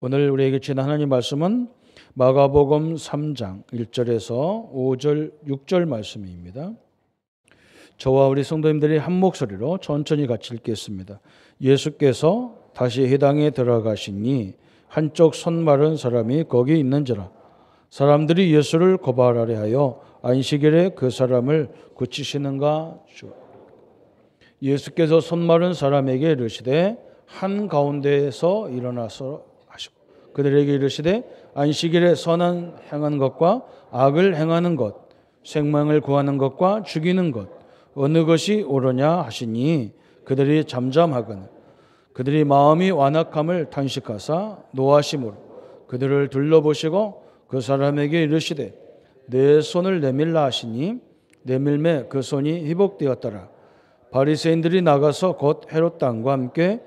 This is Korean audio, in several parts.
오늘 우리에게 주신 하나님 말씀은 마가복음 3장 1절에서 5절, 6절 말씀입니다. 저와 우리 성도님들이 한 목소리로 천천히 같이 읽겠습니다. 예수께서 다시 회당에 들어가시니 한쪽 손 마른 사람이 거기 있는지라. 사람들이 예수를 고발하려 하여 안식일에 그 사람을 고치시는가 주. 예수께서 손 마른 사람에게 이르시되 한가운데에서 일어나서 하시고 그들에게 이르시되 안식일에 선한 행하는 것과 악을 행하는 것, 생명을 구하는 것과 죽이는 것 어느 것이 옳으냐 하시니 그들이 잠잠하거늘 그들이 마음이 완악함을 탄식하사 노하심으로 그들을 둘러보시고 그 사람에게 이르시되 내 손을 내밀라 하시니 내밀매 그 손이 회복되었더라. 바리새인들이 나가서 곧 헤롯 왕과 함께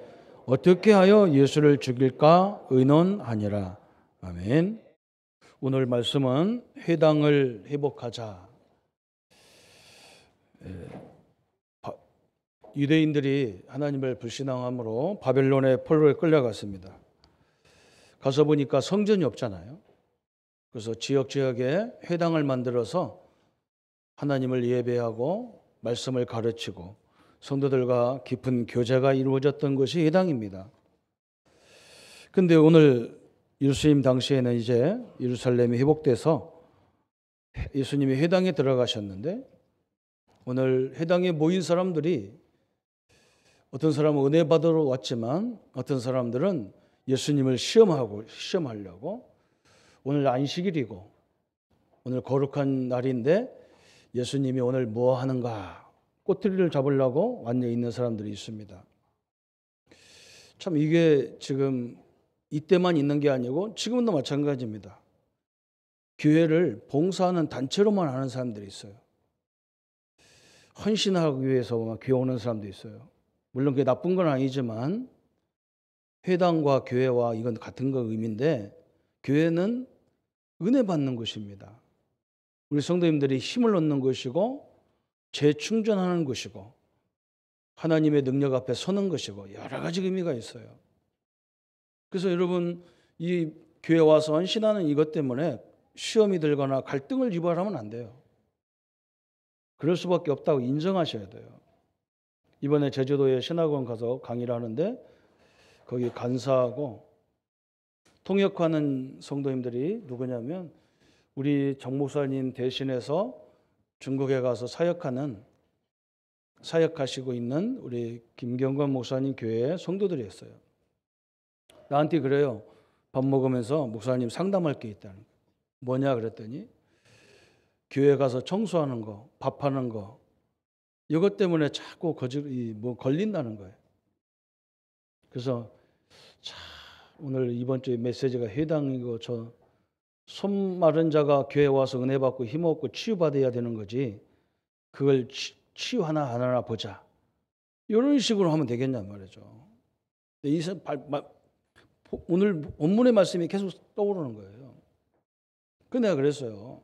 어떻게 하여 예수를 죽일까 의논하니라. 아멘. 오늘 말씀은 회당을 회복하자. 유대인들이 하나님을 불신앙함으로 바벨론의 포로에 끌려갔습니다. 가서 보니까 성전이 없잖아요. 그래서 지역에 회당을 만들어서 하나님을 예배하고 말씀을 가르치고 성도들과 깊은 교제가 이루어졌던 것이 회당입니다. 그런데 오늘 예수님 당시에는 이제 예루살렘이 회복돼서 예수님이 회당에 들어가셨는데 오늘 회당에 모인 사람들이 어떤 사람은 은혜 받으러 왔지만 어떤 사람들은 예수님을 시험하려고 오늘 안식일이고 오늘 거룩한 날인데 예수님이 오늘 뭐 하는가 꼬투리를 잡으려고 완전히 있는 사람들이 있습니다. 참 이게 지금 이때만 있는 게 아니고 지금도 마찬가지입니다. 교회를 봉사하는 단체로만 하는 사람들이 있어요. 헌신하기 위해서 교회 오는 사람도 있어요. 물론 그게 나쁜 건 아니지만 회당과 교회와 이건 같은 거 의미인데 교회는 은혜 받는 것입니다. 우리 성도님들이 힘을 얻는 것이고 재충전하는 것이고 하나님의 능력 앞에 서는 것이고 여러 가지 의미가 있어요. 그래서 여러분 이 교회 와서 헌신하는 이것 때문에 시험이 들거나 갈등을 유발하면 안 돼요. 그럴 수밖에 없다고 인정하셔야 돼요. 이번에 제주도에 신학원 가서 강의를 하는데 거기 간사하고 통역하는 성도님들이 누구냐면 우리 정 목사님 대신해서 중국에 가서 사역하시고 있는 우리 김경건 목사님 교회의 성도들이었어요. 나한테 그래요. 밥 먹으면서 목사님 상담할 게 있다는 거예요. 뭐냐 그랬더니 교회 가서 청소하는 거, 밥하는 거 이것 때문에 자꾸 걸린다는 거예요. 그래서 오늘 이번 주에 메시지가 회당이고 손 마른 자가 교회 와서 은혜 받고 힘 얻고 치유받아야 되는 거지. 그걸 치유 하나 보자. 이런 식으로 하면 되겠냔 말이죠. 오늘 본문의 말씀이 계속 떠오르는 거예요. 그래서 내가 그랬어요.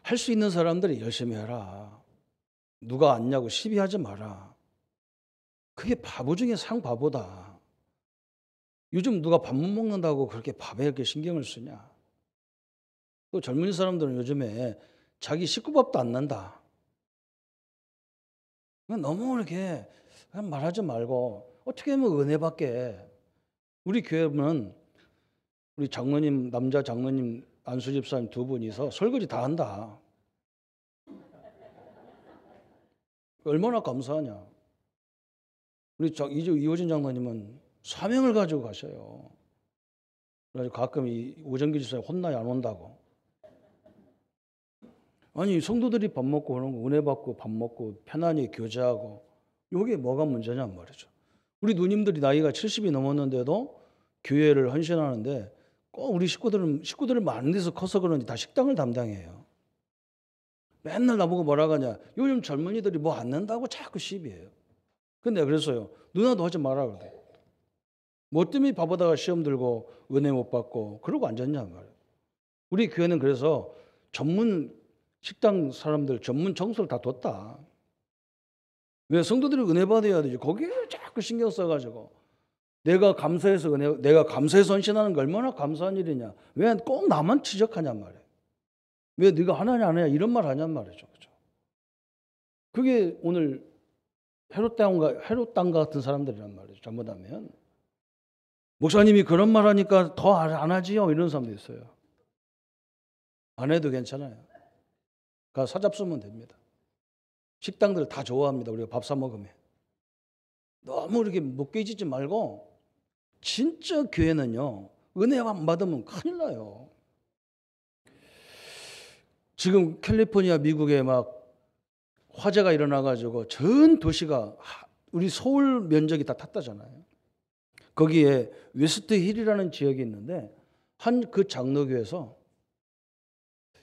할 수 있는 사람들이 열심히 해라. 누가 안냐고 시비하지 마라. 그게 바보 중에 상바보다. 요즘 누가 밥 못 먹는다고 그렇게 밥에 이렇게 신경을 쓰냐. 또 젊은 사람들은 요즘에 자기 식구밥도 안 난다. 너무 이렇게 말하지 말고 어떻게 하면 은혜 받게. 우리 교회는 우리 장로님, 남자 장로님, 안수 집사님 두 분이서 설거지 다 한다. 얼마나 감사하냐. 우리 이호진 장로님은 사명을 가지고 가셔요. 그래서 가끔 이 오정기 집사님 혼나야 안 온다고. 아니 성도들이 밥 먹고 그런 거 은혜 받고 밥 먹고 편안히 교제하고 이게 뭐가 문제냔 말이죠. 우리 누님들이 나이가 70이 넘었는데도 교회를 헌신하는데 꼭 우리 식구들은 많은 데서 커서 그런지 다 식당을 담당해요. 맨날 나보고 뭐라 하냐. 요즘 젊은이들이 뭐 안 낸다고 자꾸 시비해요. 근데 그래서요. 누나도 하지 마라 그래. 뭐 때문에 바보다가 시험 들고 은혜 못 받고 그러고 앉았냐 말이에요. 우리 교회는 그래서 전문 식당 사람들 전문 청소를 다 뒀다. 왜 성도들이 은혜 받아야 되지. 거기에 자꾸 신경 써가지고 내가 감사해서 내가 감사해서 헌신하는 게 얼마나 감사한 일이냐. 왜 꼭 나만 지적하냔 말이에요. 왜 네가 하나냐 안 하냐 이런 말 하냔 말이죠. 그렇죠? 그게 오늘 헤롯 땅 같은 사람들이란 말이죠. 잘못하면. 목사님이 그런 말 하니까 더 안 하지요. 이런 사람도 있어요. 안 해도 괜찮아요. 가 사잡수면 됩니다. 식당들 다 좋아합니다. 우리가 밥 사 먹으면. 너무 이렇게 못 깨지지 말고 진짜 교회는요. 은혜 안 받으면 큰일 나요. 지금 캘리포니아 미국에 막 화재가 일어나가지고 전 도시가 우리 서울 면적이 다 탔다잖아요. 거기에 웨스트 힐이라는 지역이 있는데 한 그 장로교에서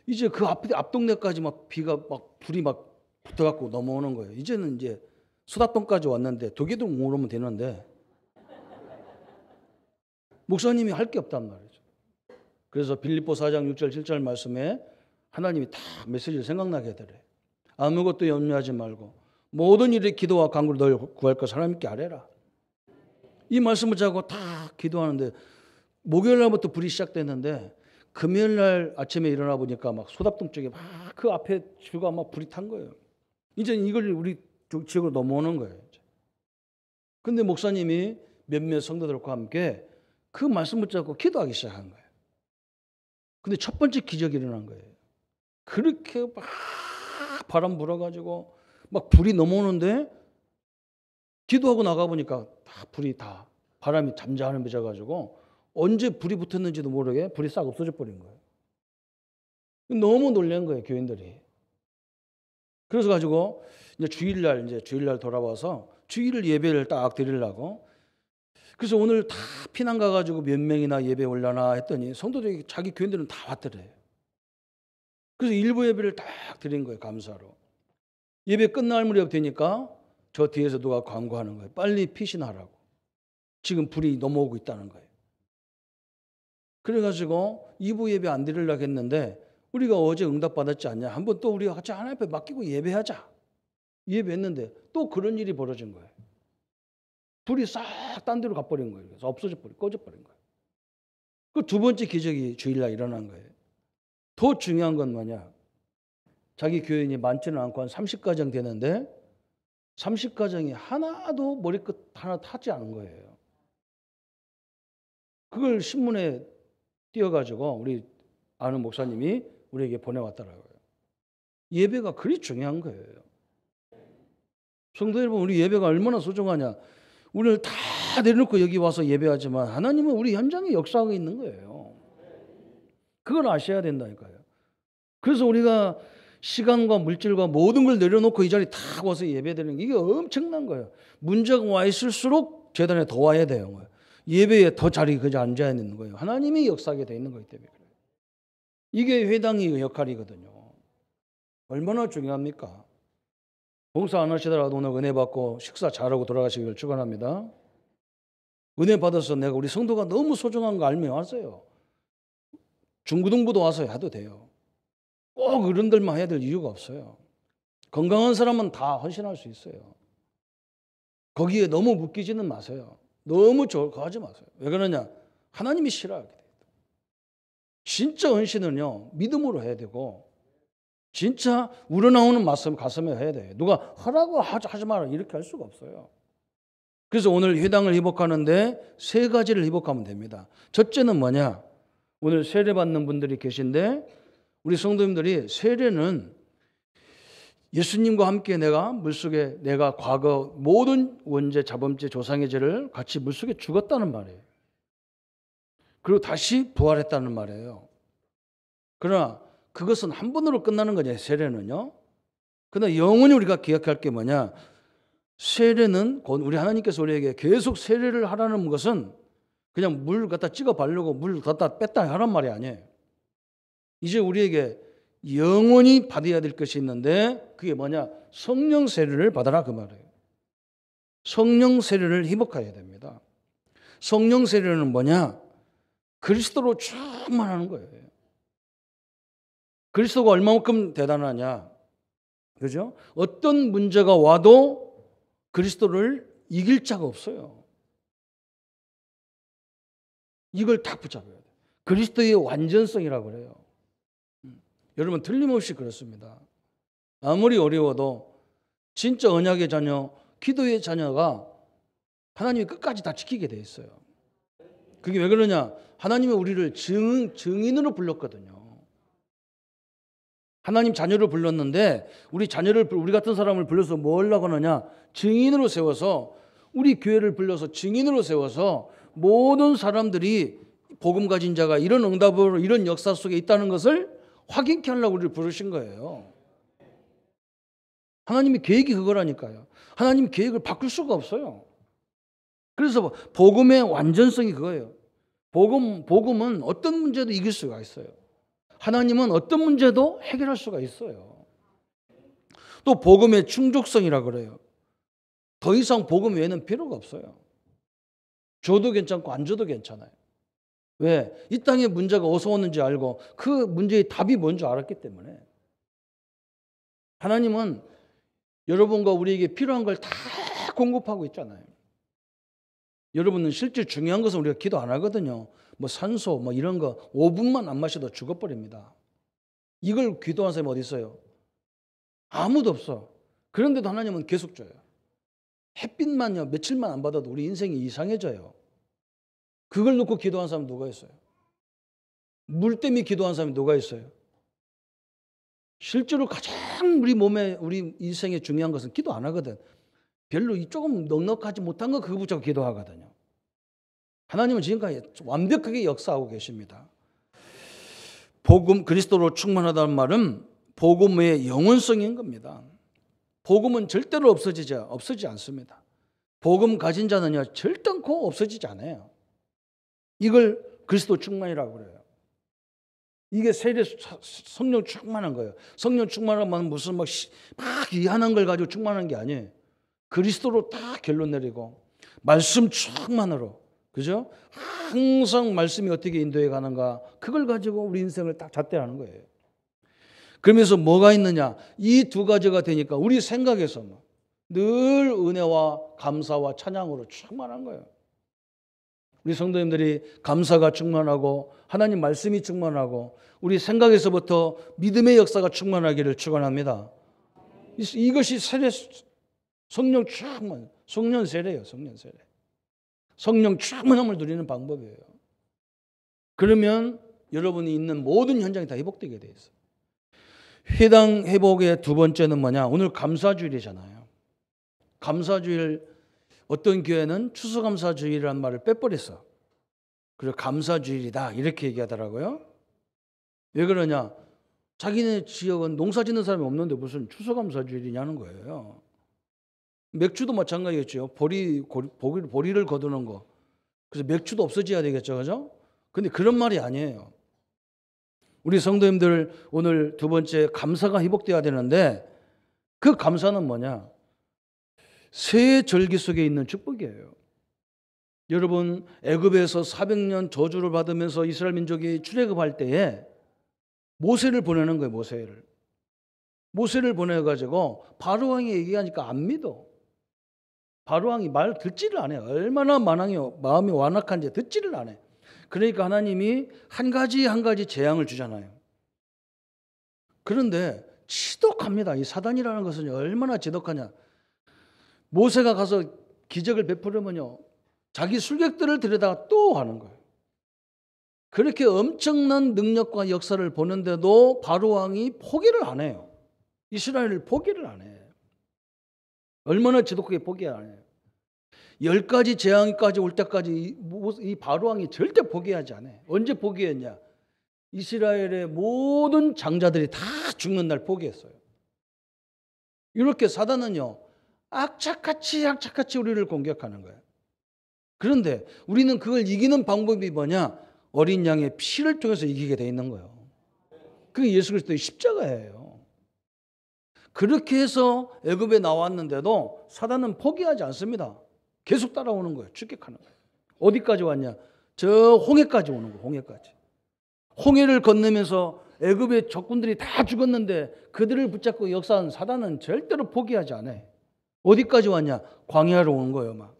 이제 그 앞 동네까지 막 비가 막 불이 막 붙어갖고 넘어오는 거예요. 이제는 이제 수다동까지 왔는데 도계도 못 오면 되는데 목사님이 할 게 없단 말이죠. 그래서 빌립보 4장 6절 7절 말씀에 하나님이 다 메시지를 생각나게 해드려요. 아무것도 염려하지 말고 모든 일에 기도와 간구로 널 구할 것 하나님께 아뢰라. 이 말씀을 자고 다 기도하는데 목요일 날부터 불이 시작됐는데 금요일 날 아침에 일어나 보니까 막 소답동 쪽에 막 그 앞에 줄과 막 불이 탄 거예요. 이제 이걸 우리 지역으로 넘어오는 거예요. 근데 목사님이 몇몇 성도들과 함께 그 말씀을 잡고 기도하기 시작한 거예요. 근데 첫 번째 기적이 일어난 거예요. 그렇게 막 바람 불어가지고 막 불이 넘어오는데 기도하고 나가보니까 다 불이 다 바람이 잠잠해져가지고 언제 불이 붙었는지도 모르게 불이 싹 없어져 버린 거예요. 너무 놀란 거예요, 교인들이. 그래서 가지고 이제 주일날 돌아와서 주일 예배를 딱 드리려고. 그래서 오늘 다 피난 가가지고 몇 명이나 예배 올려나 했더니 성도들이 자기 교인들은 다 왔더래요. 그래서 일부 예배를 딱 드린 거예요, 감사로. 예배 끝날 무렵 되니까 저 뒤에서 누가 광고하는 거예요. 빨리 피신하라고. 지금 불이 넘어오고 있다는 거예요. 그래가지고 2부 예배 안 드리려고 했는데 우리가 어제 응답받았지 않냐. 한번 또 우리가 같이 하나님 앞에 맡기고 예배하자. 예배했는데 또 그런 일이 벌어진 거예요. 불이 싹 딴 데로 가버린 거예요. 그래서 꺼져버린 거예요. 그 두 번째 기적이 주일날 일어난 거예요. 더 중요한 건 뭐냐. 자기 교인이 많지는 않고 한 30가정 되는데 30가정이 하나도 머리끝 하나 타지 않은 거예요. 그걸 신문에 띄워가지고 우리 아는 목사님이 우리에게 보내왔더라고요. 예배가 그리 중요한 거예요. 성도 여러분, 우리 예배가 얼마나 소중하냐. 우리를 다 내려놓고 여기 와서 예배하지만 하나님은 우리 현장에 역사하고 있는 거예요. 그걸 아셔야 된다니까요. 그래서 우리가 시간과 물질과 모든 걸 내려놓고 이 자리에 다 와서 예배드리는 게 이게 엄청난 거예요. 문제가 와 있을수록 재단에 더 와야 돼요. 예배에 더 자리에 그저 앉아야 있는 거예요. 하나님이 역사하게 돼 있는 거기 때문에 그래요. 이게 회당의 역할이거든요. 얼마나 중요합니까? 봉사 안 하시더라도 오늘 은혜 받고 식사 잘하고 돌아가시길 축원합니다. 은혜 받아서 내가 우리 성도가 너무 소중한 거 알면 와서요. 중고등부도 와서 해도 돼요. 꼭 어른들만 해야 될 이유가 없어요. 건강한 사람은 다 헌신할 수 있어요. 거기에 너무 묶이지는 마세요. 너무 그거 하지 마세요. 왜 그러냐? 하나님이 싫어하게 돼요. 진짜 헌신은요, 믿음으로 해야 되고 진짜 우러나오는 말씀 가슴에 해야 돼요. 누가 하라고 하지 마라 이렇게 할 수가 없어요. 그래서 오늘 회당을 회복하는데 세 가지를 회복하면 됩니다. 첫째는 뭐냐? 오늘 세례 받는 분들이 계신데 우리 성도님들이 세례는 예수님과 함께 물속에 내가 과거 모든 원죄, 자범죄, 조상의 죄를 같이 물속에 죽었다는 말이에요. 그리고 다시 부활했다는 말이에요. 그러나 그것은 한 번으로 끝나는 거냐, 세례는요. 그러나 영원히 우리가 기억할 게 뭐냐, 세례는 우리 하나님께서 우리에게 계속 세례를 하라는 것은 그냥 물 갖다 찍어 바르고 물 갖다 뺐다 하란 말이 아니에요. 이제 우리에게 영원히 받아야 될 것이 있는데 그게 뭐냐, 성령 세례를 받아라 그 말이에요. 성령 세례를 회복해야 됩니다. 성령 세례는 뭐냐, 그리스도로 충만하는 거예요. 그리스도가 얼마만큼 대단하냐, 그죠? 어떤 문제가 와도 그리스도를 이길 자가 없어요. 이걸 딱 붙잡아야 돼요. 그리스도의 완전성이라고 그래요. 여러분 틀림없이 그렇습니다. 아무리 어려워도 진짜 언약의 자녀, 기도의 자녀가 하나님이 끝까지 다 지키게 돼 있어요. 그게 왜 그러냐? 하나님은 우리를 증인으로 불렀거든요. 하나님 자녀를 불렀는데 우리 같은 사람을 불러서 뭐 하려고 하느냐? 증인으로 세워서 우리 교회를 불러서 증인으로 세워서 모든 사람들이 복음 가진 자가 이런 응답으로 이런 역사 속에 있다는 것을 확인케 하려고 우리를 부르신 거예요. 하나님의 계획이 그거라니까요. 하나님 계획을 바꿀 수가 없어요. 그래서 복음의 완전성이 그거예요. 복음은 어떤 문제도 이길 수가 있어요. 하나님은 어떤 문제도 해결할 수가 있어요. 또 복음의 충족성이라 그래요. 더 이상 복음 외에는 필요가 없어요. 줘도 괜찮고 안 줘도 괜찮아요. 왜? 이 땅에 문제가 어디서 오는지 알고 그 문제의 답이 뭔지 알았기 때문에. 하나님은 여러분과 우리에게 필요한 걸 다 공급하고 있잖아요. 여러분은 실제 중요한 것은 우리가 기도 안 하거든요. 뭐 산소 뭐 이런 거 5분만 안 마셔도 죽어버립니다. 이걸 기도하는 사람이 어디 있어요? 아무도 없어. 그런데도 하나님은 계속 줘요. 햇빛만요 며칠만 안 받아도 우리 인생이 이상해져요. 그걸 놓고 기도하는 사람 누가 있어요? 물 때문에 기도하는 사람이 누가 있어요? 실제로 가장 우리 몸에 우리 인생에 중요한 것은 기도 안 하거든. 별로 조금 넉넉하지 못한 거 그거 붙잡고 기도하거든요. 하나님은 지금까지 완벽하게 역사하고 계십니다. 복음 그리스도로 충만하다는 말은 복음의 영원성인 겁니다. 복음은 절대로 없어지지 않습니다. 복음 가진 자는요 절단코 없어지지 않아요. 이걸 그리스도 충만이라고 그래요. 이게 세례 성령 충만한 거예요. 성령 충만하면 무슨 막 이한한 걸 가지고 충만한 게 아니에요. 그리스도로 다 결론 내리고 말씀 충만으로, 그죠? 항상 말씀이 어떻게 인도해 가는가 그걸 가지고 우리 인생을 딱 잣대하는 거예요. 그러면서 뭐가 있느냐? 이 두 가지가 되니까 우리 생각에서 늘 은혜와 감사와 찬양으로 충만한 거예요. 우리 성도님들이 감사가 충만하고 하나님 말씀이 충만하고 우리 생각에서부터 믿음의 역사가 충만하기를 축원합니다. 이것이 세례 성령 충만, 성령 세례예요. 성령 세례. 성령 충만함을 누리는 방법이에요. 그러면 여러분이 있는 모든 현장이 다 회복되게 돼 있어요. 회당 회복의 두 번째는 뭐냐? 오늘 감사주일이잖아요. 감사주일 어떤 교회는 추수감사주일이라는 말을 빼버렸어. 그래서 감사주일이다 이렇게 얘기하더라고요. 왜 그러냐? 자기네 지역은 농사 짓는 사람이 없는데 무슨 추수감사주일이냐는 거예요. 맥주도 마찬가지겠죠. 보리를 거두는 거. 그래서 맥주도 없어져야 되겠죠. 그죠? 근데 그런 말이 아니에요. 우리 성도님들 오늘 두 번째 감사가 회복돼야 되는데 그 감사는 뭐냐? 새 절기 속에 있는 축복이에요. 여러분 애굽에서 400년 저주를 받으면서 이스라엘 민족이 출애굽할 때에 모세를 보내는 거예요. 모세를 보내가지고 바로 왕이 얘기하니까 안 믿어. 바로 왕이 말 듣지를 않아요. 얼마나 마음이 완악한지 듣지를 않아요. 그러니까 하나님이 한 가지 재앙을 주잖아요. 그런데 지독합니다. 이 사단이라는 것은 얼마나 지독하냐. 모세가 가서 기적을 베푸려면요 자기 술객들을 데려다가 또 하는 거예요. 그렇게 엄청난 능력과 역사를 보는데도 바로 왕이 포기를 안 해요. 이스라엘을 포기를 안 해요. 얼마나 지독하게 포기 안 해요. 10가지 재앙까지 올 때까지 이 바로 왕이 절대 포기하지 않아요. 언제 포기했냐? 이스라엘의 모든 장자들이 다 죽는 날 포기했어요. 이렇게 사단은요 악착같이 우리를 공격하는 거예요. 그런데 우리는 그걸 이기는 방법이 뭐냐? 어린 양의 피를 통해서 이기게 돼 있는 거예요. 그게 예수 그리스도의 십자가예요. 그렇게 해서 애굽에 나왔는데도 사단은 포기하지 않습니다. 계속 따라오는 거예요. 추격하는 거예요. 어디까지 왔냐? 저 홍해까지 오는 거예요. 홍해까지. 홍해를 건너면서 애굽의 적군들이 다 죽었는데 그들을 붙잡고 역사한 사단은 절대로 포기하지 않아요. 어디까지 왔냐? 광야로 온 거예요. 막.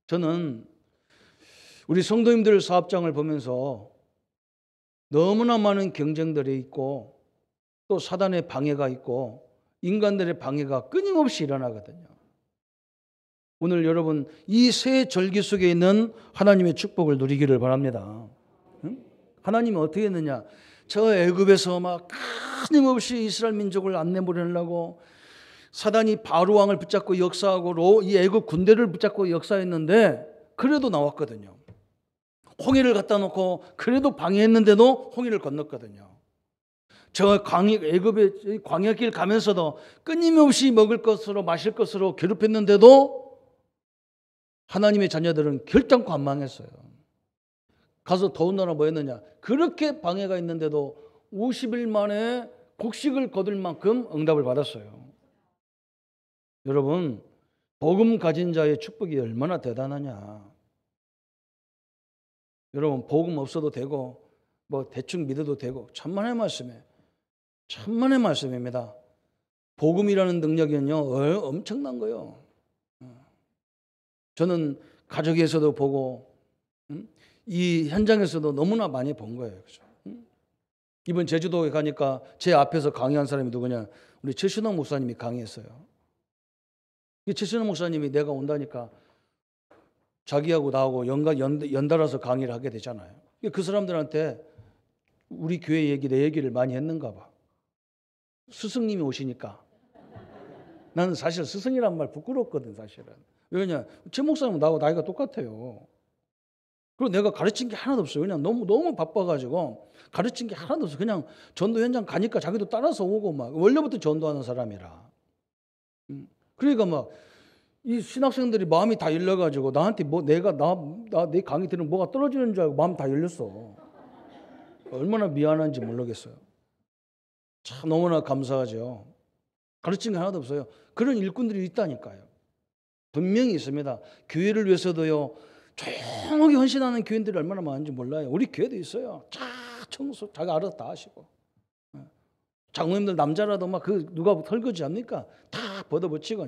저는 우리 성도님들 사업장을 보면서 너무나 많은 경쟁들이 있고 또 사단의 방해가 있고 인간들의 방해가 끊임없이 일어나거든요. 오늘 여러분 이 새 절기 속에 있는 하나님의 축복을 누리기를 바랍니다. 하나님은 어떻게 했느냐? 저 애굽에서 막 끊임없이 이스라엘 민족을 안 내보내려고 사단이 바로 왕을 붙잡고 역사하고 이 애굽 군대를 붙잡고 역사했는데 그래도 나왔거든요. 홍해를 갖다 놓고 그래도 방해했는데도 홍해를 건넜거든요. 저 애굽의 광야길 가면서도 끊임없이 먹을 것으로 마실 것으로 괴롭혔는데도 하나님의 자녀들은 결단코 안 망했어요. 가서 더군다나 뭐 했느냐? 그렇게 방해가 있는데도 50일 만에 곡식을 거둘 만큼 응답을 받았어요. 여러분, 복음 가진 자의 축복이 얼마나 대단하냐. 여러분, 복음 없어도 되고 뭐 대충 믿어도 되고 천만의 말씀이에요. 천만의 말씀입니다. 복음이라는 능력은요 엄청난 거예요. 저는 가족에서도 보고 이 현장에서도 너무나 많이 본 거예요. 그렇죠? 이번 제주도에 가니까 제 앞에서 강의한 사람이 누구냐? 우리 최신호 목사님이 강의했어요. 이 최신호 목사님이 내가 온다니까 자기하고 나하고 연달아서 강의를 하게 되잖아요. 그 사람들한테 우리 교회 얘기, 내 얘기를 많이 했는가 봐. 스승님이 오시니까. 나는 사실 스승이란 말 부끄럽거든, 사실은. 왜냐? 최 목사님은 나하고 나이가 똑같아요. 그리고 내가 가르친 게 하나도 없어요. 그냥 너무 바빠가지고 가르친 게 하나도 없어요. 그냥 전도 현장 가니까 자기도 따라서 오고 막 원래부터 전도하는 사람이라. 그러니까 막 이 신학생들이 마음이 다 열려가지고 나한테 뭐 내가 내 강의 들으면 뭐가 떨어지는 줄 알고 마음 다 열렸어. 얼마나 미안한지 모르겠어요. 참 너무나 감사하죠. 가르친 게 하나도 없어요. 그런 일꾼들이 있다니까요. 분명히 있습니다. 교회를 위해서도요. 조용하게 헌신하는 교인들이 얼마나 많은지 몰라요. 우리 교회도 있어요. 청소 자기 알아서 다 하시고. 장로님들 남자라도 막 누가 설거지 합니까? 다 벗어붙이고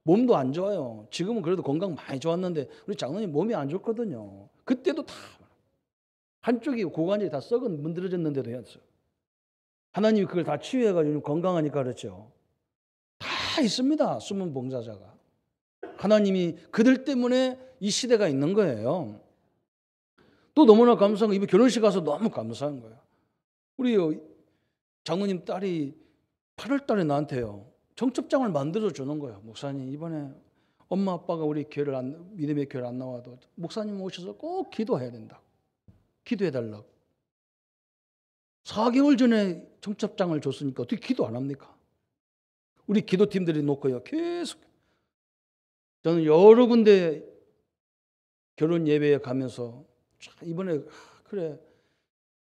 몸도 안 좋아요. 지금은 그래도 건강 많이 좋았는데 우리 장로님 몸이 안 좋거든요. 그때도 다 한쪽이 고관절이 다 썩은 문드러졌는데도 했어요. 하나님이 그걸 다 치유해가지고 건강하니까 그렇죠. 다 있습니다. 숨은 봉사자가. 하나님이 그들 때문에 이 시대가 있는 거예요. 또 너무나 감사한 거 이번 결혼식 가서 너무 감사한 거예요. 우리 장로님 딸이 8월 달에 나한테요. 청첩장을 만들어 주는 거예요. 목사님 이번에 엄마 아빠가 우리 믿음의 교회를 안 나와도 목사님 오셔서 꼭 기도해야 된다. 기도해 달라고. 4개월 전에 청첩장을 줬으니까 어떻게 기도 안 합니까? 우리 기도팀들이 놓고요. 계속 저는 여러 군데 결혼 예배에 가면서 이번에 그래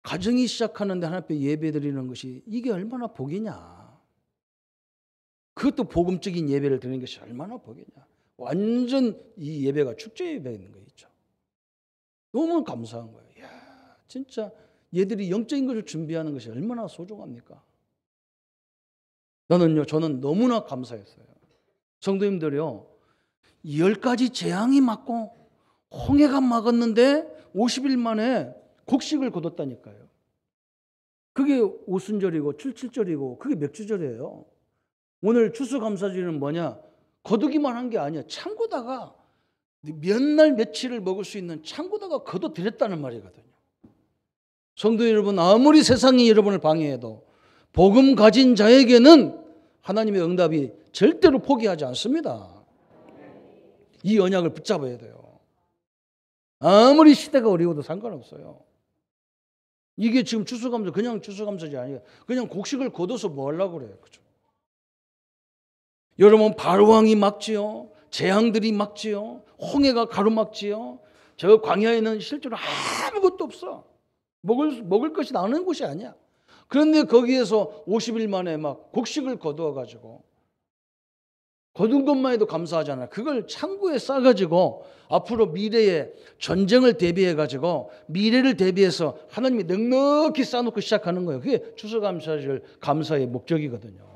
가정이 시작하는데 하나님 앞에 예배 드리는 것이 이게 얼마나 복이냐. 그것도 복음적인 예배를 드리는 것이 얼마나 복이냐. 완전 이 예배가 축제 예배인 거 있죠. 너무 감사한 거예요. 이야, 진짜 얘들이 영적인 것을 준비하는 것이 얼마나 소중합니까? 저는 너무나 감사했어요. 성도님들이요. 10가지 재앙이 맞고 홍해가 막았는데 50일 만에 곡식을 거뒀다니까요. 그게 오순절이고 77절이고 그게 맥주절이에요. 오늘 추수감사절은 뭐냐? 거두기만 한 게 아니야. 창고다가 몇 날 며칠을 먹을 수 있는 창고다가 거둬들였다는 말이거든요. 성도 여러분, 아무리 세상이 여러분을 방해해도 복음 가진 자에게는 하나님의 응답이 절대로 포기하지 않습니다. 이 언약을 붙잡아야 돼요. 아무리 시대가 어려워도 상관없어요. 이게 지금 추수감사 그냥 추수감사절이 아니에요. 그냥 곡식을 거둬서 뭐 하려고 그래요. 그죠? 여러분 바로왕이 막지요. 재앙들이 막지요. 홍해가 가로막지요. 저 광야에는 실제로 아무것도 없어. 먹을 것이 나오는 곳이 아니야. 그런데 거기에서 50일 만에 막 곡식을 거두어가지고 거둔 것만 해도 감사하잖아. 그걸 창고에 싸가지고 앞으로 미래에 전쟁을 대비해가지고 미래를 대비해서 하나님이 넉넉히 싸놓고 시작하는 거예요. 그게 추수감사절 감사의 목적이거든요.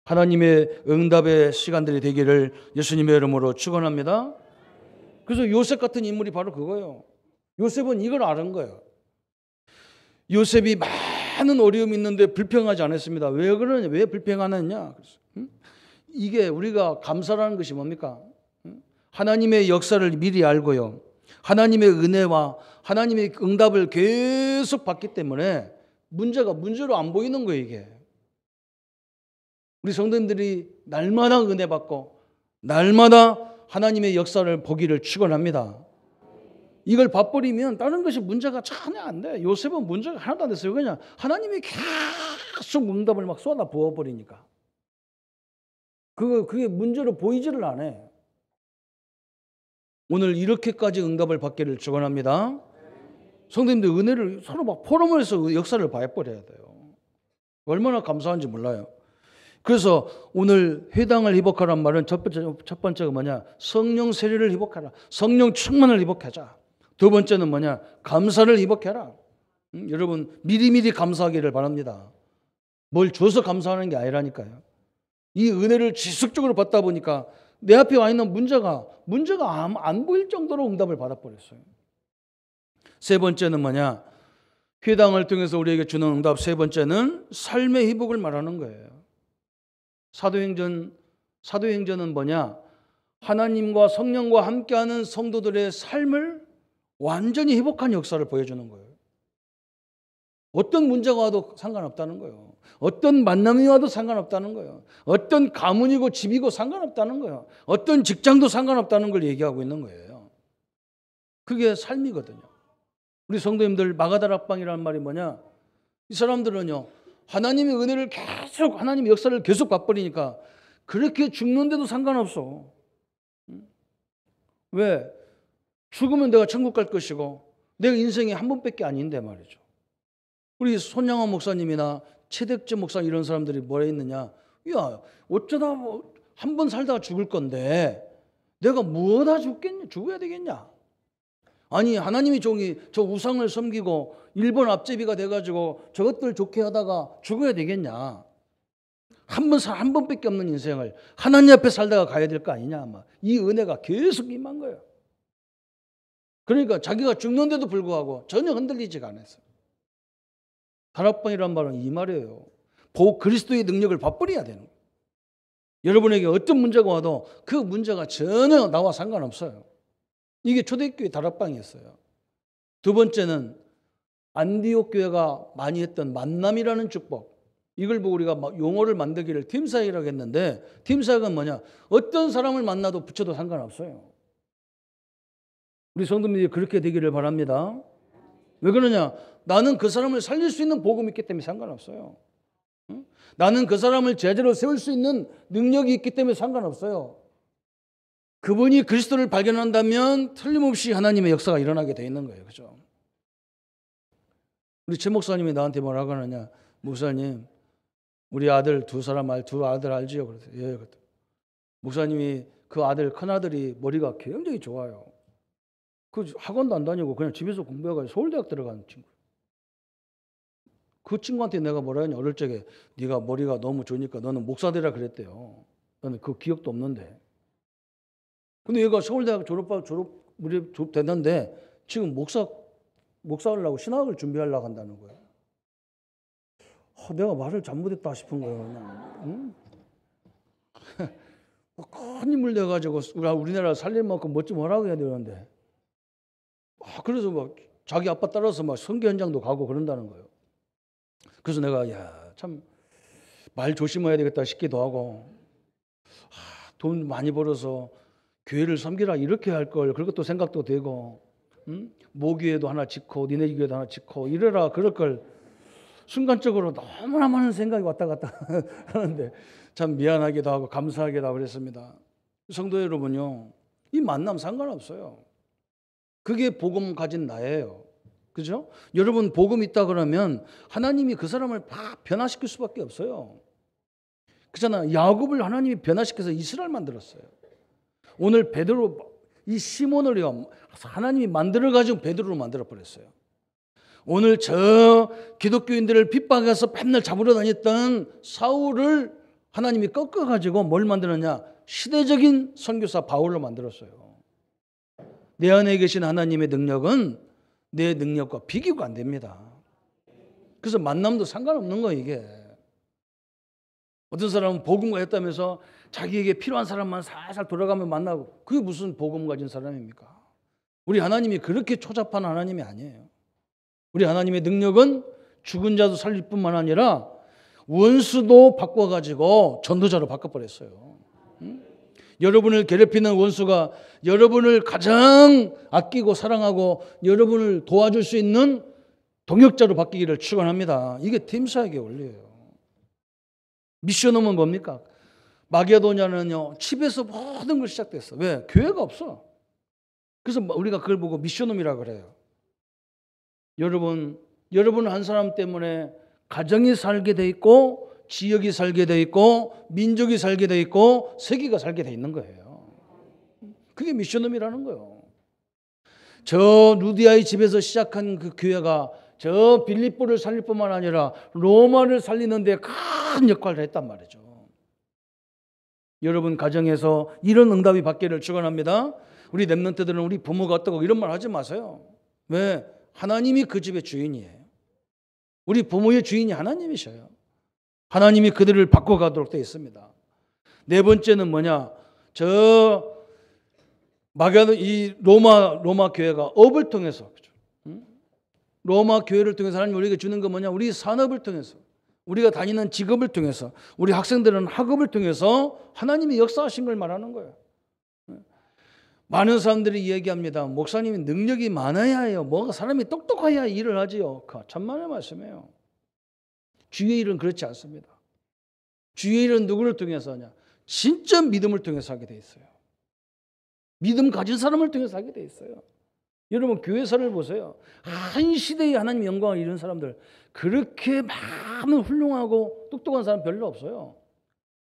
하나님의 응답의 시간들이 되기를 예수님의 이름으로 축원합니다. 그래서 요셉 같은 인물이 바로 그거예요. 요셉은 이걸 아는 거예요. 요셉이 많은 어려움이 있는데 불평하지 않았습니다. 왜 그러냐? 왜 불평하느냐? 이게 우리가 감사라는 것이 뭡니까? 하나님의 역사를 미리 알고요. 하나님의 은혜와 하나님의 응답을 계속 받기 때문에 문제가 문제로 안 보이는 거예요, 이게. 우리 성도님들이 날마다 은혜 받고 날마다 하나님의 역사를 보기를 축원합니다. 이걸 봐버리면 다른 것이 문제가 전혀 안 돼. 요셉은 문제가 하나도 안 됐어요. 그냥 하나님이 계속 응답을 막 쏟아 부어버리니까. 그게 문제로 보이지를 않아. 오늘 이렇게까지 응답을 받기를 축원합니다. 성도님들 은혜를 서로 막 포럼에서 역사를 봐버려야 돼요. 얼마나 감사한지 몰라요. 그래서 오늘 회당을 회복하란 말은 첫 번째가 뭐냐? 성령 세례를 회복하라. 성령 충만을 회복하자. 두 번째는 뭐냐? 감사를 회복해라. 여러분 미리미리 감사하기를 바랍니다. 뭘 줘서 감사하는 게 아니라니까요. 이 은혜를 지속적으로 받다 보니까 내 앞에 와 있는 문제가 안 보일 정도로 응답을 받아버렸어요. 세 번째는 뭐냐? 회당을 통해서 우리에게 주는 응답 세 번째는 삶의 회복을 말하는 거예요. 사도행전은 뭐냐? 하나님과 성령과 함께하는 성도들의 삶을 완전히 회복한 역사를 보여주는 거예요. 어떤 문제가 와도 상관없다는 거예요. 어떤 만남이 와도 상관없다는 거예요. 어떤 가문이고 집이고 상관없다는 거예요. 어떤 직장도 상관없다는 걸 얘기하고 있는 거예요. 그게 삶이거든요. 우리 성도님들 마가다락방이라는 말이 뭐냐? 이 사람들은요. 하나님의 은혜를 계속 하나님의 역사를 계속 받버리니까 그렇게 죽는데도 상관없어. 왜? 죽으면 내가 천국 갈 것이고 내 인생이 한 번밖에 아닌데 말이죠. 우리 손양원 목사님이나 최덕재 목사 이런 사람들이 뭐라 했느냐? 야, 어쩌다 한 번 살다가 죽을 건데 내가 뭐하다 죽어야 되겠냐? 아니 하나님이 저 우상을 섬기고 일본 앞제비가 돼가지고 저것들 좋게 하다가 죽어야 되겠냐? 한 번밖에 없는 인생을 하나님 앞에 살다가 가야 될 거 아니냐? 아마 이 은혜가 계속 임한 거예요. 그러니까 자기가 죽는데도 불구하고 전혀 흔들리지가 않았어요. 다락방이란 말은 이 말이에요. 그리스도의 능력을 맛보려야 되는 거예요. 여러분에게 어떤 문제가 와도 그 문제가 전혀 나와 상관없어요. 이게 초대교회 다락방이었어요. 두 번째는 안디옥 교회가 많이 했던 만남이라는 축복. 이걸 보고 우리가 용어를 만들기를 팀사역이라고 했는데 팀사역은 뭐냐? 어떤 사람을 만나도 붙여도 상관없어요. 우리 성도님들이 그렇게 되기를 바랍니다. 왜 그러냐? 나는 그 사람을 살릴 수 있는 복음이 있기 때문에 상관없어요. 나는 그 사람을 제자로 세울 수 있는 능력이 있기 때문에 상관없어요. 그분이 그리스도를 발견한다면 틀림없이 하나님의 역사가 일어나게 돼 있는 거예요. 그죠? 우리 최 목사님이 나한테 뭐라고 하느냐? 목사님, 우리 아들 두 아들 알지요? 그래서 예. 목사님이 그 아들 큰아들이 머리가 굉장히 좋아요. 그 학원도 안 다니고 그냥 집에서 공부해가지고 서울대학 들어간 친구. 그 친구한테 내가 뭐라 했냐? 어릴 적에 네가 머리가 너무 좋으니까 너는 목사 되라 그랬대요. 나는 그 기억도 없는데. 근데 얘가 서울대학 졸업됐는데 지금 목사 하려고 신학을 준비하려고 한다는 거예요. 내가 말을 잘못했다 싶은 거예요. 그냥. 큰 힘을 내가지고 우리나라 살릴 만큼 멋지 뭐라고 해야 되는데. 그래서 막 자기 아빠 따라서 막 선교 현장도 가고 그런다는 거예요. 그래서 내가 참 말 조심해야 되겠다 싶기도 하고 돈 많이 벌어서 교회를 섬기라 이렇게 할 걸 그것도 생각도 되고 모교회도 하나 짓고 니네 교회도 하나 짓고 이래라 그럴 걸 순간적으로 너무나 많은 생각이 왔다 갔다 하는데 참 미안하기도 하고 감사하기도 하고 그랬습니다. 성도 여러분요, 이 만남 상관없어요. 그게 복음 가진 나예요. 그죠? 여러분 복음 있다 그러면 하나님이 그 사람을 막 변화시킬 수밖에 없어요. 그렇잖아. 야곱을 하나님이 변화시켜서 이스라엘 만들었어요. 오늘 베드로 이 시몬을요 하나님이 만들어가지고 베드로로 만들어버렸어요. 오늘 저 기독교인들을 핍박해서 맨날 잡으러 다녔던 사울을 하나님이 꺾어가지고 뭘 만들었냐? 시대적인 선교사 바울로 만들었어요. 내 안에 계신 하나님의 능력은 내 능력과 비교가 안 됩니다. 그래서 만남도 상관없는 거예요, 이게. 어떤 사람은 복음과 했다면서 자기에게 필요한 사람만 살살 돌아가며 만나고, 그게 무슨 복음 가진 사람입니까? 우리 하나님이 그렇게 초잡한 하나님이 아니에요. 우리 하나님의 능력은 죽은 자도 살릴 뿐만 아니라 원수도 바꿔가지고 전도자로 바꿔버렸어요. 여러분을 괴롭히는 원수가 여러분을 가장 아끼고 사랑하고 여러분을 도와줄 수 있는 동역자로 바뀌기를 축원합니다. 이게 팀사역의 원리예요. 미션홈은 뭡니까? 마게도냐는요, 집에서 모든 걸 시작됐어. 왜? 교회가 없어. 그래서 우리가 그걸 보고 미션홈이라고 그래요. 여러분 한 사람 때문에 가정이 살게 돼 있고, 지역이 살게 돼 있고, 민족이 살게 돼 있고, 세계가 살게 돼 있는 거예요. 그게 미션홈이라는 거예요. 저 루디아의 집에서 시작한 그 교회가 저 빌립보를 살릴 뿐만 아니라 로마를 살리는 데 큰 역할을 했단 말이죠. 여러분 가정에서 이런 응답이 받기를 축원합니다. 우리 렘넌트들은 우리 부모가 어떠고 이런 말 하지 마세요. 왜? 하나님이 그 집의 주인이에요. 우리 부모의 주인이 하나님이셔요. 하나님이 그들을 바꿔가도록 되어 있습니다. 네 번째는 뭐냐? 이 로마 교회가 업을 통해서, 로마 교회를 통해서 하나님 우리에게 주는 건 뭐냐? 우리 산업을 통해서, 우리가 다니는 직업을 통해서, 우리 학생들은 학업을 통해서 하나님이 역사하신 걸 말하는 거예요. 많은 사람들이 얘기합니다. 목사님이 능력이 많아야 해요. 뭐가 사람이 똑똑해야 일을 하지요. 천만의 말씀이에요. 주의 일은 그렇지 않습니다. 주의 일은 누구를 통해서 하냐? 진짜 믿음을 통해서 하게 돼 있어요. 믿음 가진 사람을 통해서 하게 돼 있어요. 여러분 교회사를 보세요. 한 시대에 하나님 영광을 이룬 사람들, 그렇게 많은 훌륭하고 똑똑한 사람 별로 없어요.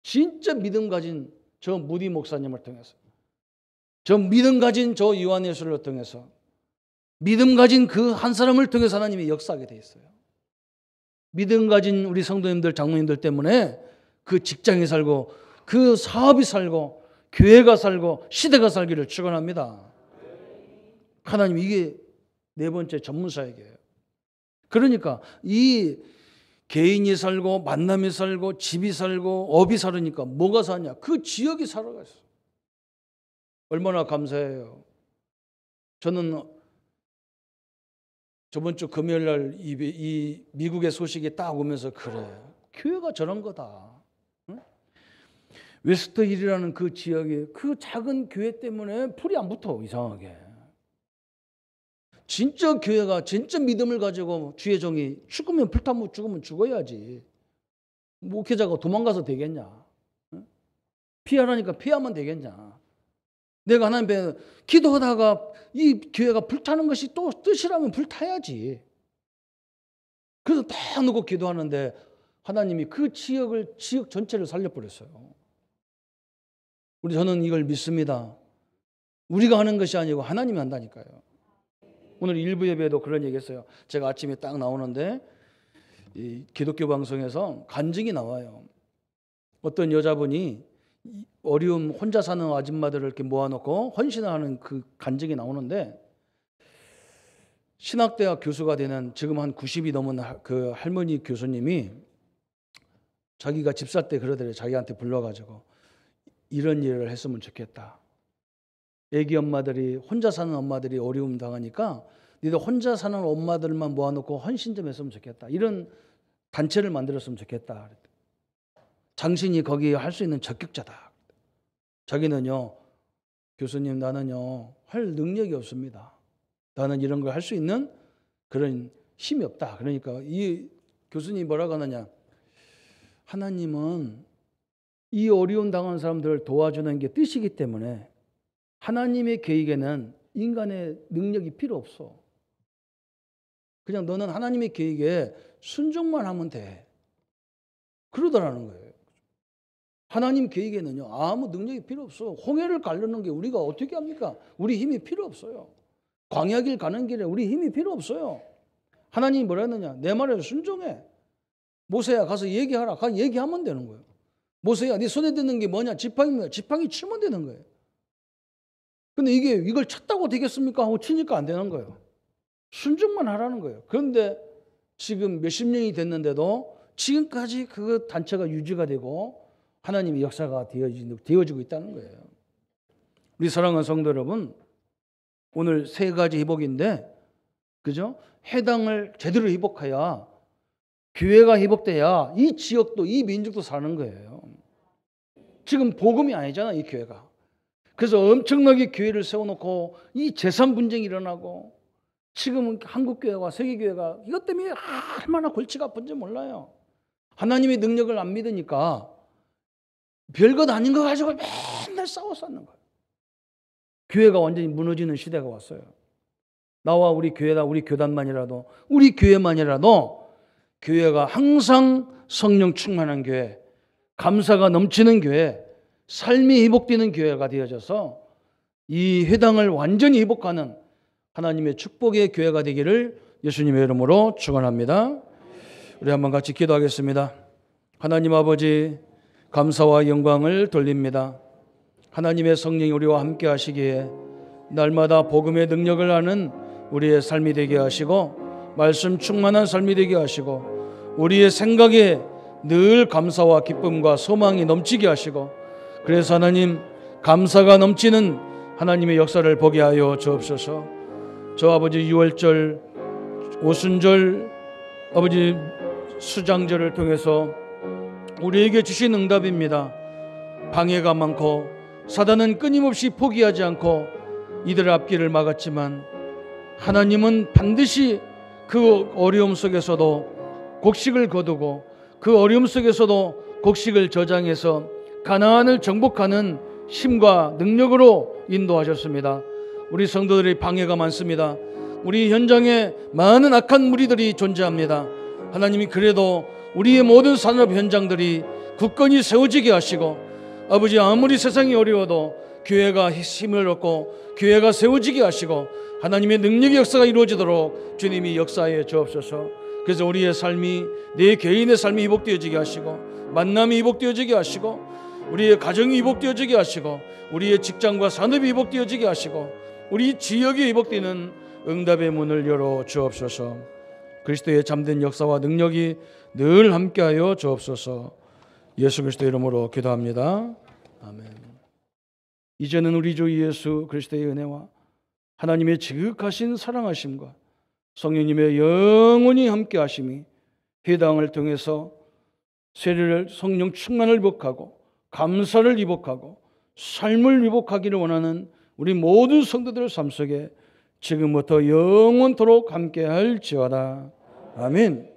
진짜 믿음 가진 저 무디 목사님을 통해서, 저 믿음 가진 저 요한예수를 통해서, 믿음 가진 그 한 사람을 통해서 하나님이 역사하게 돼 있어요. 믿음 가진 우리 성도님들, 장로님들 때문에 그 직장이 살고, 그 사업이 살고, 교회가 살고, 시대가 살기를 축원합니다. 하나님, 이게 네 번째 전문사역이에요. 그러니까 이 개인이 살고, 만남이 살고, 집이 살고, 업이 살으니까 뭐가 사냐? 그 지역이 살아가있어. 얼마나 감사해요. 저는 저번 주 금요일 날 이 미국의 소식이 딱 오면서, 그래, 교회가 저런 거다. 응? 웨스트힐이라는 그 지역에 그 작은 교회 때문에 풀이 안 붙어, 이상하게. 진짜 교회가 진짜 믿음을 가지고 주의 종이 죽으면 불타면 죽으면 죽어야지. 목회자가 도망가서 되겠냐? 응? 피하라니까 피하면 되겠냐? 내가 하나님 앞에 기도하다가 이 교회가 불타는 것이 또 뜻이라면 불타야지. 그래서 다 놓고 기도하는데 하나님이 그 지역 전체를 살려버렸어요. 저는 이걸 믿습니다. 우리가 하는 것이 아니고 하나님이 한다니까요. 오늘 일부 예배에도 그런 얘기했어요. 제가 아침에 딱 나오는데 이 기독교 방송에서 간증이 나와요. 어떤 여자분이 어려움 혼자 사는 아줌마들을 이렇게 모아놓고 헌신을 하는 그 간증이 나오는데, 신학대학 교수가 되는 지금 한 90이 넘은 그 할머니 교수님이 자기가 집 살 때 그러더래요. 자기한테 불러가지고 이런 일을 했으면 좋겠다. 애기 엄마들이, 혼자 사는 엄마들이 어려움 당하니까 니들 혼자 사는 엄마들만 모아놓고 헌신 좀 했으면 좋겠다. 이런 단체를 만들었으면 좋겠다. 당신이 거기에 할 수 있는 적격자다. 자기는요, 교수님, 나는요 할 능력이 없습니다. 나는 이런 걸 할 수 있는 그런 힘이 없다. 그러니까 이 교수님이 뭐라고 하느냐, 하나님은 이 어려움 당한 사람들을 도와주는 게 뜻이기 때문에 하나님의 계획에는 인간의 능력이 필요 없어. 그냥 너는 하나님의 계획에 순종만 하면 돼. 그러더라는 거예요. 하나님 계획에는요 아무 능력이 필요 없어. 홍해를 가르는 게 우리가 어떻게 합니까? 우리 힘이 필요 없어요. 광야길 가는 길에 우리 힘이 필요 없어요. 하나님이 뭐라 했느냐? 내 말에 순종해. 모세야 가서 얘기하라. 가서 얘기하면 되는 거예요. 모세야 네 손에 드는 게 뭐냐? 지팡이면 지팡이 치면 되는 거예요. 근데 이걸 찾다고 되겠습니까? 하고 치니까 안 되는 거예요. 순종만 하라는 거예요. 그런데 지금 몇십 년이 됐는데도 지금까지 그 단체가 유지가 되고 하나님의 역사가 되어지고 있다는 거예요. 우리 사랑하는 성도 여러분, 오늘 세 가지 회복인데, 그죠? 해당을 제대로 회복해야, 교회가 회복돼야 이 지역도 이 민족도 사는 거예요. 지금 복음이 아니잖아, 이 교회가. 그래서 엄청나게 교회를 세워놓고 이 재산 분쟁이 일어나고, 지금은 한국교회와 세계교회가 이것 때문에 얼마나 골치가 아픈지 몰라요. 하나님의 능력을 안 믿으니까 별것 아닌 거 가지고 맨날 싸웠었는 거예요. 교회가 완전히 무너지는 시대가 왔어요. 나와 우리 교회다, 우리 교단만이라도, 우리 교회만이라도 교회가 항상 성령 충만한 교회, 감사가 넘치는 교회, 삶이 회복되는 교회가 되어져서 이 회당을 완전히 회복하는 하나님의 축복의 교회가 되기를 예수님의 이름으로 축원합니다. 우리 한번 같이 기도하겠습니다. 하나님 아버지, 감사와 영광을 돌립니다. 하나님의 성령이 우리와 함께 하시기에 날마다 복음의 능력을 아는 우리의 삶이 되게 하시고, 말씀 충만한 삶이 되게 하시고, 우리의 생각에 늘 감사와 기쁨과 소망이 넘치게 하시고, 그래서 하나님, 감사가 넘치는 하나님의 역사를 보게 하여 주옵소서. 저 아버지 유월절, 오순절, 아버지 수장절을 통해서 우리에게 주신 응답입니다. 방해가 많고 사단은 끊임없이 포기하지 않고 이들의 앞길을 막았지만, 하나님은 반드시 그 어려움 속에서도 곡식을 거두고 그 어려움 속에서도 곡식을 저장해서 가나안을 정복하는 힘과 능력으로 인도하셨습니다. 우리 성도들의 방해가 많습니다. 우리 현장에 많은 악한 무리들이 존재합니다. 하나님이 그래도 우리의 모든 산업 현장들이 굳건히 세워지게 하시고, 아버지 아무리 세상이 어려워도 교회가 힘을 얻고 교회가 세워지게 하시고 하나님의 능력의 역사가 이루어지도록 주님이 역사해 주옵소서. 그래서 우리의 삶이, 내 개인의 삶이 회복되어지게 하시고, 만남이 회복되어지게 하시고, 우리의 가정이 회복되어지게 하시고, 우리의 직장과 산업이 회복되어지게 하시고, 우리 지역이 회복되는 응답의 문을 열어 주옵소서. 그리스도의 잠든 역사와 능력이 늘 함께하여 주옵소서. 예수 그리스도의 이름으로 기도합니다. 아멘. 이제는 우리 주 예수 그리스도의 은혜와 하나님의 지극하신 사랑하심과 성령님의 영원히 함께하심이 회당을 통해서 세례를, 성령 충만을 회복하고 감사를 회복하고 삶을 회복하기를 원하는 우리 모든 성도들의 삶 속에 지금부터 영원토록 함께할지어다. 아멘.